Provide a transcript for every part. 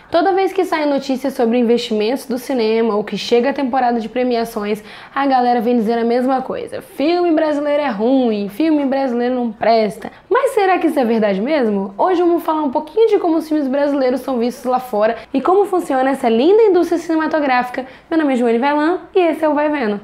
Toda vez que saem notícias sobre investimentos do cinema ou que chega a temporada de premiações, a galera vem dizer a mesma coisa. Filme brasileiro é ruim, filme brasileiro não presta. Mas será que isso é verdade mesmo? Hoje vamos falar um pouquinho de como os filmes brasileiros são vistos lá fora e como funciona essa linda indústria cinematográfica. Meu nome é Joane Vailan e esse é o Vai Vendo.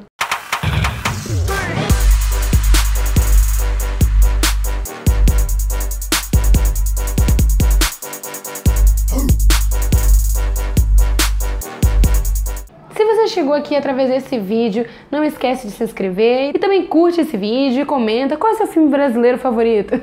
Se você chegou aqui através desse vídeo, não esquece de se inscrever e também curte esse vídeo e comenta qual é o seu filme brasileiro favorito.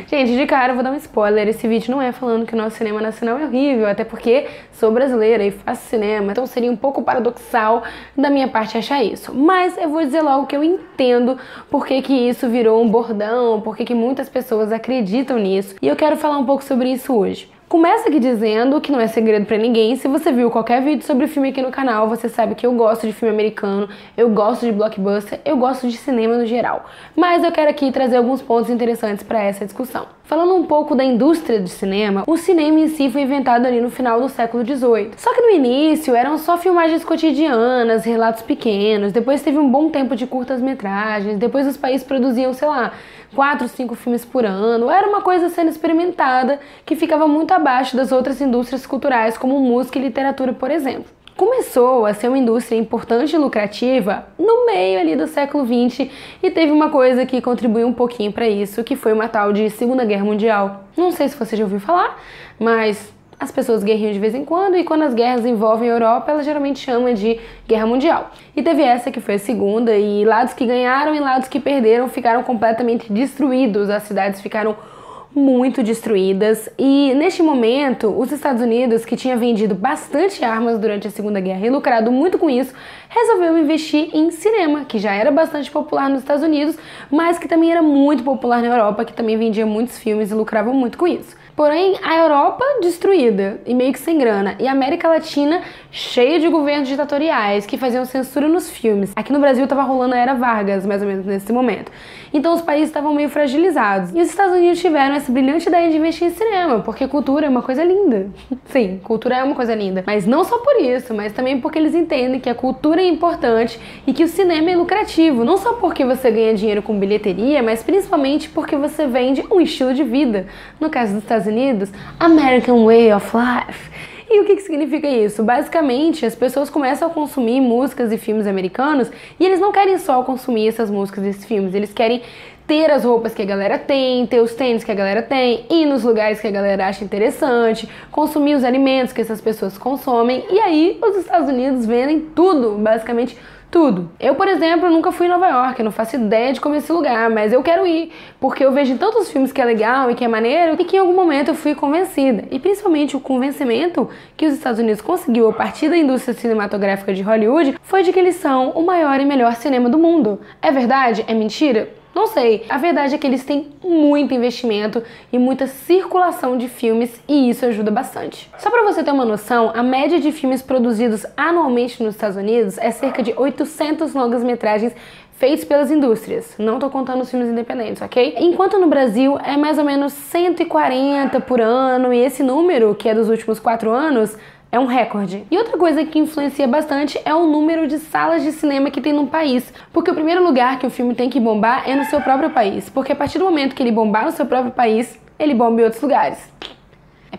Gente, de cara eu vou dar um spoiler, esse vídeo não é falando que o nosso cinema nacional é horrível, até porque sou brasileira e faço cinema, então seria um pouco paradoxal da minha parte achar isso. Mas eu vou dizer logo que eu entendo por que isso virou um bordão, por que muitas pessoas acreditam nisso, e eu quero falar um pouco sobre isso hoje. Começa aqui dizendo que não é segredo pra ninguém, se você viu qualquer vídeo sobre filme aqui no canal, você sabe que eu gosto de filme americano, eu gosto de blockbuster, eu gosto de cinema no geral. Mas eu quero aqui trazer alguns pontos interessantes pra essa discussão. Falando um pouco da indústria de cinema, o cinema em si foi inventado ali no final do século XVIII. Só que no início eram só filmagens cotidianas, relatos pequenos, depois teve um bom tempo de curtas-metragens, depois os países produziam, sei lá, 4, 5 filmes por ano, era uma coisa sendo experimentada que ficava muito abaixo das outras indústrias culturais como música e literatura, por exemplo. Começou a ser uma indústria importante e lucrativa no meio ali do século XX e teve uma coisa que contribuiu um pouquinho para isso, que foi uma tal de Segunda Guerra Mundial. Não sei se você já ouviu falar, mas as pessoas guerreiam de vez em quando e quando as guerras envolvem a Europa, elas geralmente chamam de Guerra Mundial. E teve essa que foi a segunda, e lados que ganharam e lados que perderam ficaram completamente destruídos, as cidades ficaram muito destruídas, e neste momento os Estados Unidos, que tinha vendido bastante armas durante a Segunda Guerra e lucrado muito com isso, resolveu investir em cinema, que já era bastante popular nos Estados Unidos, mas que também era muito popular na Europa, que também vendia muitos filmes e lucrava muito com isso. Porém, a Europa destruída e meio que sem grana, e a América Latina cheia de governos ditatoriais que faziam censura nos filmes. Aqui no Brasil estava rolando a Era Vargas, mais ou menos nesse momento. Então os países estavam meio fragilizados. E os Estados Unidos tiveram essa brilhante ideia de investir em cinema, porque cultura é uma coisa linda. Sim, cultura é uma coisa linda. Mas não só por isso, mas também porque eles entendem que a cultura é importante e que o cinema é lucrativo. Não só porque você ganha dinheiro com bilheteria, mas principalmente porque você vende um estilo de vida. No caso dos Estados Unidos, American Way of Life. E o que significa isso? Basicamente, as pessoas começam a consumir músicas e filmes americanos e eles não querem só consumir essas músicas e esses filmes, eles querem ter as roupas que a galera tem, ter os tênis que a galera tem, ir nos lugares que a galera acha interessante, consumir os alimentos que essas pessoas consomem, e aí os Estados Unidos vendem tudo, basicamente tudo. Eu, por exemplo, nunca fui em Nova York, eu não faço ideia de como é esse lugar, mas eu quero ir, porque eu vejo em tantos filmes que é legal e que é maneiro, e que em algum momento eu fui convencida. E principalmente o convencimento que os Estados Unidos conseguiu a partir da indústria cinematográfica de Hollywood foi de que eles são o maior e melhor cinema do mundo. É verdade? É mentira? Não sei. A verdade é que eles têm muito investimento e muita circulação de filmes e isso ajuda bastante. Só pra você ter uma noção, a média de filmes produzidos anualmente nos Estados Unidos é cerca de 800 longas-metragens feitos pelas indústrias. Não tô contando os filmes independentes, ok? Enquanto no Brasil é mais ou menos 140 por ano e esse número, que é dos últimos 4 anos, é um recorde. E outra coisa que influencia bastante é o número de salas de cinema que tem no país. Porque o primeiro lugar que o filme tem que bombar é no seu próprio país. Porque a partir do momento que ele bombar no seu próprio país, ele bomba em outros lugares.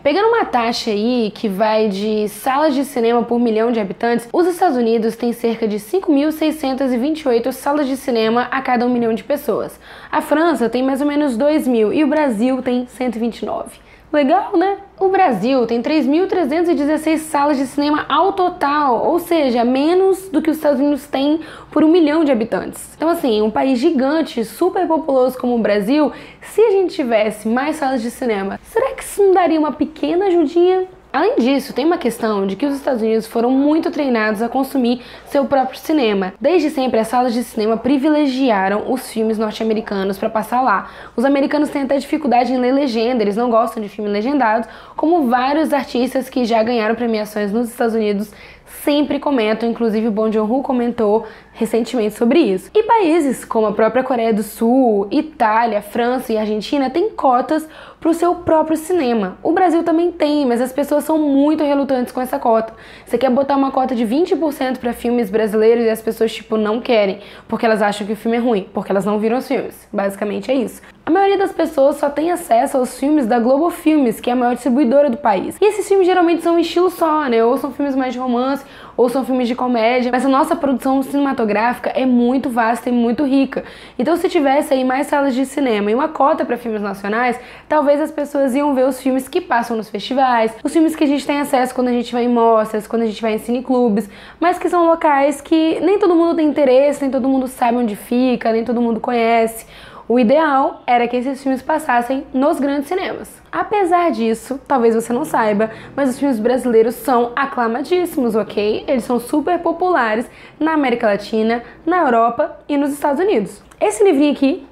Pegando uma taxa aí que vai de salas de cinema por milhão de habitantes, os Estados Unidos têm cerca de 5.628 salas de cinema a cada 1 milhão de pessoas. A França tem mais ou menos 2.000 e o Brasil tem 129. Legal, né? O Brasil tem 3.316 salas de cinema ao total, ou seja, menos do que os Estados Unidos têm por 1 milhão de habitantes. Então assim, um país gigante, super populoso como o Brasil, se a gente tivesse mais salas de cinema, será que isso não daria uma pequena ajudinha? Além disso, tem uma questão de que os Estados Unidos foram muito treinados a consumir seu próprio cinema. Desde sempre, as salas de cinema privilegiaram os filmes norte-americanos para passar lá. Os americanos têm até dificuldade em ler legenda, eles não gostam de filme legendado, como vários artistas que já ganharam premiações nos Estados Unidos sempre comentam, inclusive o Bong Joon-ho comentou recentemente sobre isso. E países como a própria Coreia do Sul, Itália, França e Argentina têm cotas para o seu próprio cinema. O Brasil também tem, mas as pessoas são muito relutantes com essa cota. Você quer botar uma cota de 20% para filmes brasileiros e as pessoas, tipo, não querem, porque elas acham que o filme é ruim, porque elas não viram os filmes. Basicamente é isso. A maioria das pessoas só tem acesso aos filmes da Globo Filmes, que é a maior distribuidora do país. E esses filmes geralmente são um estilo só, né? Ou são filmes mais de romance, ou são filmes de comédia, mas a nossa produção cinematográfica é muito vasta e muito rica. Então, se tivesse aí mais salas de cinema e uma cota para filmes nacionais, talvez as pessoas iam ver os filmes que passam nos festivais, os filmes que a gente tem acesso quando a gente vai em mostras, quando a gente vai em cineclubes, mas que são locais que nem todo mundo tem interesse, nem todo mundo sabe onde fica, nem todo mundo conhece. O ideal era que esses filmes passassem nos grandes cinemas. Apesar disso, talvez você não saiba, mas os filmes brasileiros são aclamadíssimos, ok? Eles são super populares na América Latina, na Europa e nos Estados Unidos. Esse livrinho aqui,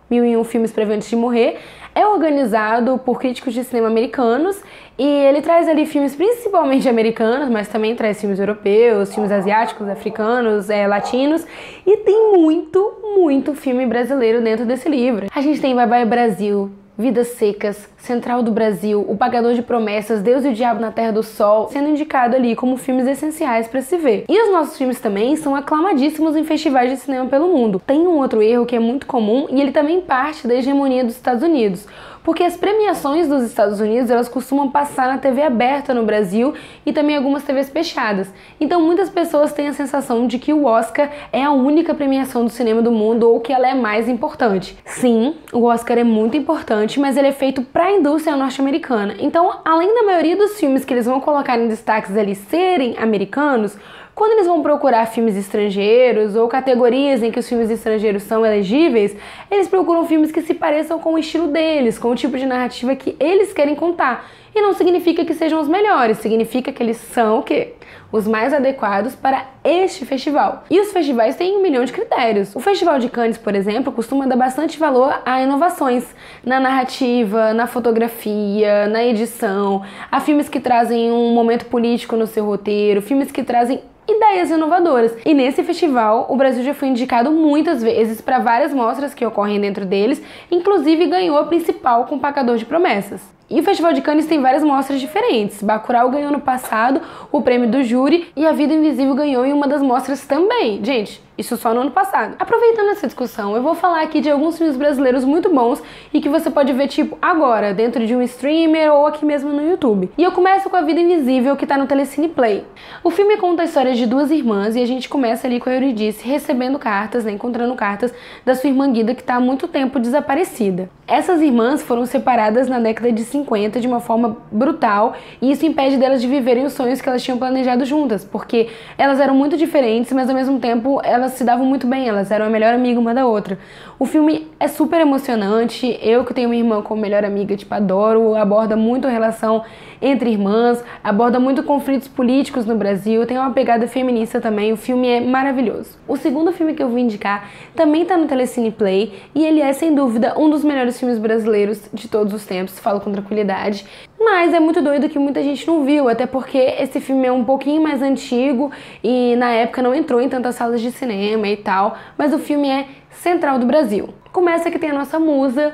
1001 Filmes para Ver Antes de Morrer, é organizado por críticos de cinema americanos e ele traz ali filmes principalmente americanos, mas também traz filmes europeus, filmes asiáticos, africanos, latinos, e tem muito filme brasileiro dentro desse livro. A gente tem Bye Bye Brasil, Vidas Secas, Central do Brasil, O Pagador de Promessas, Deus e o Diabo na Terra do Sol, sendo indicado ali como filmes essenciais para se ver. E os nossos filmes também são aclamadíssimos em festivais de cinema pelo mundo. Tem um outro erro que é muito comum e ele também parte da hegemonia dos Estados Unidos. Porque as premiações dos Estados Unidos, elas costumam passar na TV aberta no Brasil e também algumas TVs fechadas. Então muitas pessoas têm a sensação de que o Oscar é a única premiação do cinema do mundo ou que ela é mais importante. Sim, o Oscar é muito importante, mas ele é feito para a indústria norte-americana. Então, além da maioria dos filmes que eles vão colocar em destaques ali serem americanos, quando eles vão procurar filmes estrangeiros ou categorias em que os filmes estrangeiros são elegíveis, eles procuram filmes que se pareçam com o estilo deles, com o tipo de narrativa que eles querem contar. E não significa que sejam os melhores, significa que eles são o quê? Os mais adequados para este festival. E os festivais têm 1 milhão de critérios. O Festival de Cannes, por exemplo, costuma dar bastante valor a inovações na narrativa, na fotografia, na edição, a filmes que trazem um momento político no seu roteiro, filmes que trazem ideias inovadoras. E nesse festival, o Brasil já foi indicado muitas vezes para várias mostras que ocorrem dentro deles, inclusive ganhou a principal com Pagador de Promessas. E o Festival de Cannes tem várias mostras diferentes. Bacurau ganhou no passado o prêmio do júri e A Vida Invisível ganhou em uma das mostras também. Gente, isso só no ano passado. Aproveitando essa discussão, eu vou falar aqui de alguns filmes brasileiros muito bons e que você pode ver, tipo, agora, dentro de um streamer ou aqui mesmo no YouTube. E eu começo com A Vida Invisível, que tá no Telecine Play. O filme conta a história de duas irmãs e a gente começa ali com a Eurídice recebendo cartas, né, encontrando cartas da sua irmã Guida, que tá há muito tempo desaparecida. Essas irmãs foram separadas na década de 50 de uma forma brutal e isso impede delas de viverem os sonhos que elas tinham planejado juntas, porque elas eram muito diferentes, mas ao mesmo tempo elas se davam muito bem, elas eram a melhor amiga uma da outra. O filme é super emocionante, eu que tenho uma irmã como melhor amiga, tipo, adoro, aborda muito a relação entre irmãs, aborda muito conflitos políticos no Brasil, tem uma pegada feminista também, o filme é maravilhoso. O segundo filme que eu vou indicar também tá no Telecine Play e ele é, sem dúvida, um dos melhores filmes brasileiros de todos os tempos, falo com tranquilidade, mas é muito doido que muita gente não viu, até porque esse filme é um pouquinho mais antigo e na época não entrou em tantas salas de cinema e tal, mas o filme é Central do Brasil. Começa que tem a nossa musa,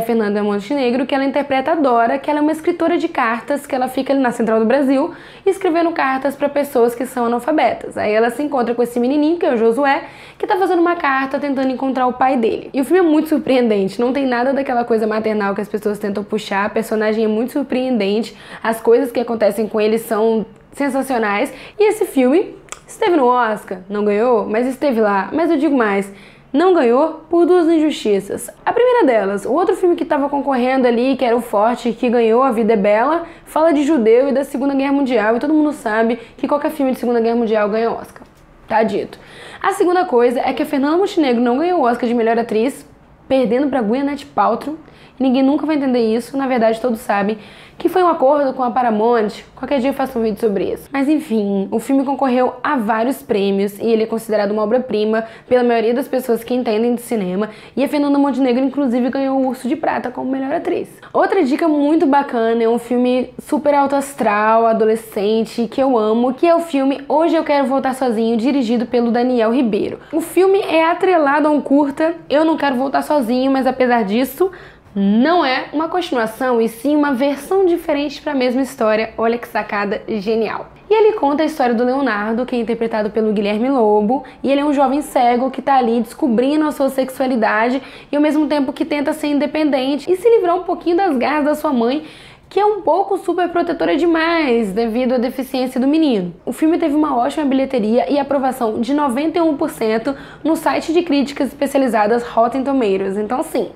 Fernanda Montenegro, que ela interpreta a Dora, que ela é uma escritora de cartas, que ela fica ali na Central do Brasil, escrevendo cartas para pessoas que são analfabetas. Aí ela se encontra com esse menininho, que é o Josué, que tá fazendo uma carta tentando encontrar o pai dele. E o filme é muito surpreendente, não tem nada daquela coisa maternal que as pessoas tentam puxar, a personagem é muito surpreendente, as coisas que acontecem com ele são sensacionais, e esse filme esteve no Oscar, não ganhou, mas esteve lá. Mas eu digo mais, não ganhou por duas injustiças. A primeira delas, o outro filme que estava concorrendo ali, que era o Forte, que ganhou A Vida é Bela, fala de judeu e da Segunda Guerra Mundial, e todo mundo sabe que qualquer filme de Segunda Guerra Mundial ganha Oscar. Tá dito. A segunda coisa é que a Fernanda Montenegro não ganhou o Oscar de melhor atriz, perdendo para Gwyneth Paltrow, e ninguém nunca vai entender isso. Na verdade, todos sabem que foi um acordo com a Paramount. Qualquer dia eu faço um vídeo sobre isso. Mas enfim, o filme concorreu a vários prêmios e ele é considerado uma obra-prima pela maioria das pessoas que entendem de cinema. E a Fernanda Montenegro, inclusive, ganhou o Urso de Prata como melhor atriz. Outra dica muito bacana é um filme super alto astral, adolescente, que eu amo, que é o filme Hoje Eu Quero Voltar Sozinho, dirigido pelo Daniel Ribeiro. O filme é atrelado a um curta Eu Não Quero Voltar Sozinho, mas apesar disso, não é uma continuação, e sim uma versão diferente para a mesma história. Olha que sacada genial. E ele conta a história do Leonardo, que é interpretado pelo Guilherme Lobo, e ele é um jovem cego que tá ali descobrindo a sua sexualidade e ao mesmo tempo que tenta ser independente e se livrar um pouquinho das garras da sua mãe, que é um pouco super protetora demais devido à deficiência do menino. O filme teve uma ótima bilheteria e aprovação de 91% no site de críticas especializadas Rotten Tomatoes, então sim,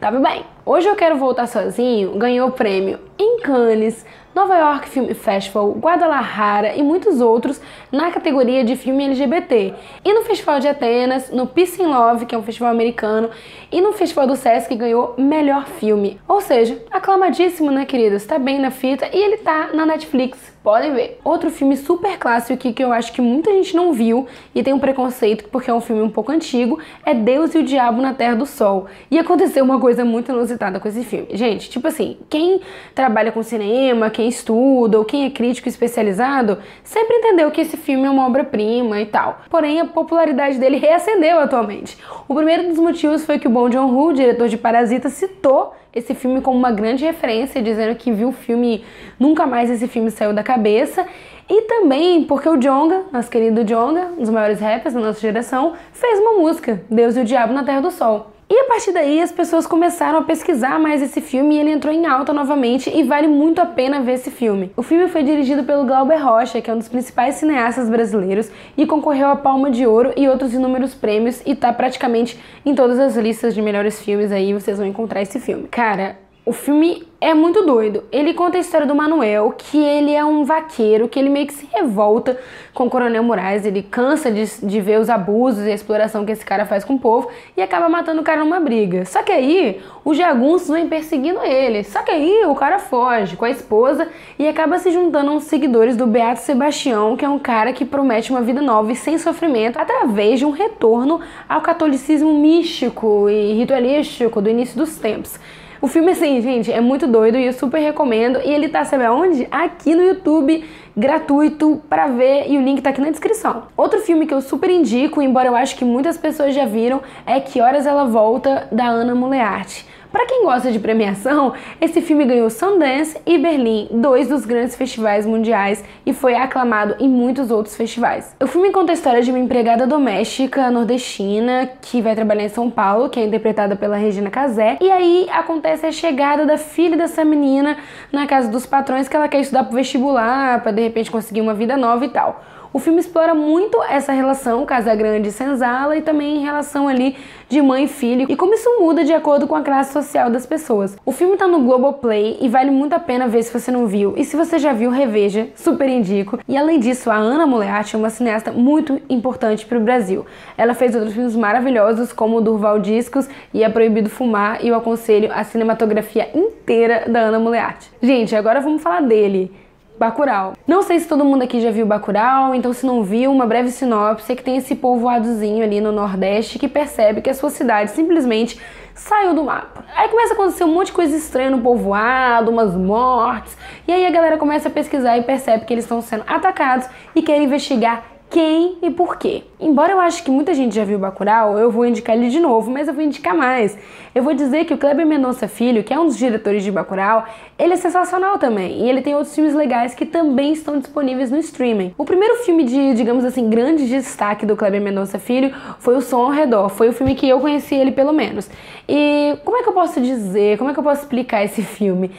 tava bem. Hoje Eu Quero Voltar Sozinho ganhou prêmio em Cannes, Nova York Film Festival, Guadalajara e muitos outros na categoria de filme LGBT. E no Festival de Atenas, no Peace and Love, que é um festival americano, e no Festival do Sesc ganhou melhor filme. Ou seja, aclamadíssimo, né, queridos? Tá bem na fita e ele tá na Netflix. Podem ver. Outro filme super clássico aqui que eu acho que muita gente não viu e tem um preconceito porque é um filme um pouco antigo, é Deus e o Diabo na Terra do Sol. E aconteceu uma coisa muito inusitada com esse filme. Gente, tipo assim, quem trabalha com cinema, quem estuda ou quem é crítico especializado, sempre entendeu que esse filme é uma obra-prima e tal. Porém, a popularidade dele reacendeu atualmente. O primeiro dos motivos foi que o Bong Joon-ho, diretor de Parasita, citou esse filme como uma grande referência, dizendo que viu o filme, nunca mais esse filme saiu da cabeça. E também porque o Djonga, nosso querido Djonga, um dos maiores rappers da nossa geração, fez uma música, Deus e o Diabo na Terra do Sol. E a partir daí as pessoas começaram a pesquisar mais esse filme e ele entrou em alta novamente e vale muito a pena ver esse filme. O filme foi dirigido pelo Glauber Rocha, que é um dos principais cineastas brasileiros e concorreu à Palma de Ouro e outros inúmeros prêmios e tá praticamente em todas as listas de melhores filmes aí, vocês vão encontrar esse filme. Cara, o filme é muito doido. Ele conta a história do Manuel, que ele é um vaqueiro, que ele meio que se revolta com o Coronel Moraes, ele cansa de ver os abusos e a exploração que esse cara faz com o povo e acaba matando o cara numa briga. Só que aí, os jagunços vêm perseguindo ele. Só que aí, o cara foge com a esposa e acaba se juntando a uns seguidores do Beato Sebastião, que é um cara que promete uma vida nova e sem sofrimento através de um retorno ao catolicismo místico e ritualístico do início dos tempos. O filme, assim, gente, é muito doido e eu super recomendo. E ele tá, sabe aonde? Aqui no YouTube, gratuito pra ver, e o link tá aqui na descrição. Outro filme que eu super indico, embora eu acho que muitas pessoas já viram, é Que Horas Ela Volta, da Ana Muleart. Pra quem gosta de premiação, esse filme ganhou Sundance e Berlim, dois dos grandes festivais mundiais, e foi aclamado em muitos outros festivais. O filme conta a história de uma empregada doméstica nordestina que vai trabalhar em São Paulo, que é interpretada pela Regina Casé, e aí acontece a chegada da filha dessa menina na casa dos patrões, que ela quer estudar pro vestibular, pra de repente conseguir uma vida nova e tal. O filme explora muito essa relação Casagrande e Senzala e também em relação ali de mãe e filho e como isso muda de acordo com a classe social das pessoas. O filme tá no Globoplay e vale muito a pena ver se você não viu. E se você já viu, reveja, super indico. E além disso, a Ana Muleart é uma cineasta muito importante para o Brasil. Ela fez outros filmes maravilhosos como o Durval Discos e É Proibido Fumar, e eu aconselho a cinematografia inteira da Ana Muleart. Gente, agora vamos falar dele. Bacurau. Não sei se todo mundo aqui já viu Bacurau, então se não viu, uma breve sinopse é que tem esse povoadozinho ali no Nordeste que percebe que a sua cidade simplesmente saiu do mapa. Aí começa a acontecer um monte de coisa estranha no povoado, umas mortes, e aí a galera começa a pesquisar e percebe que eles estão sendo atacados e querem investigar quem e por quê. Embora eu acho que muita gente já viu Bacurau, eu vou indicar ele de novo, mas eu vou indicar mais. Eu vou dizer que o Kleber Mendonça Filho, que é um dos diretores de Bacurau, ele é sensacional também, e ele tem outros filmes legais que também estão disponíveis no streaming. O primeiro filme de, digamos assim, grande destaque do Kleber Mendonça Filho foi O Som ao Redor, foi o filme que eu conheci ele pelo menos. E como é que eu posso dizer, como é que eu posso explicar esse filme?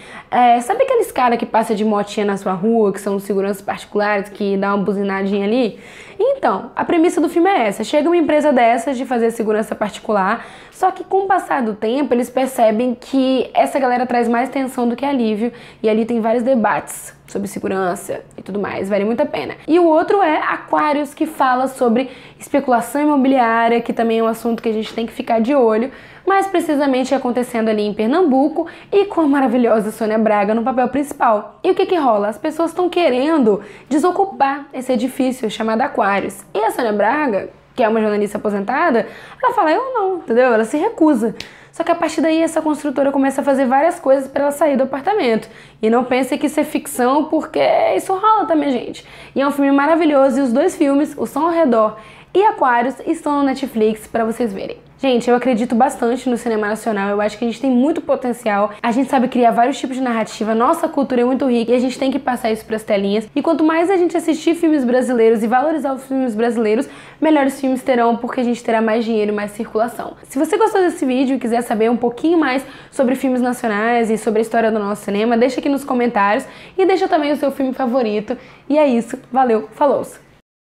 Sabe aqueles caras que passam de motinha na sua rua, que são seguranças particulares, que dá uma buzinadinha ali? Então, a premissa do filme é essa. Chega uma empresa dessas de fazer segurança particular, só que com o passar do tempo eles percebem que essa galera traz mais tensão do que alívio, e ali tem vários debates sobre segurança e tudo mais, vale muito a pena. E o outro é Aquários, que fala sobre especulação imobiliária, que também é um assunto que a gente tem que ficar de olho, mais precisamente acontecendo ali em Pernambuco e com a maravilhosa Sônia Braga no papel principal. E o que que rola? As pessoas estão querendo desocupar esse edifício chamado Aquários. E a Sônia Braga, que é uma jornalista aposentada, ela fala, eu não, entendeu? Ela se recusa. Só que a partir daí essa construtora começa a fazer várias coisas para ela sair do apartamento. E não pense que isso é ficção, porque isso rola também, gente. E é um filme maravilhoso, e os dois filmes, O Som ao Redor e Aquários, estão no Netflix para vocês verem. Gente, eu acredito bastante no cinema nacional, eu acho que a gente tem muito potencial, a gente sabe criar vários tipos de narrativa, nossa cultura é muito rica e a gente tem que passar isso pras telinhas. E quanto mais a gente assistir filmes brasileiros e valorizar os filmes brasileiros, melhores filmes terão, porque a gente terá mais dinheiro e mais circulação. Se você gostou desse vídeo e quiser saber um pouquinho mais sobre filmes nacionais e sobre a história do nosso cinema, deixa aqui nos comentários e deixa também o seu filme favorito. E é isso, valeu, falou!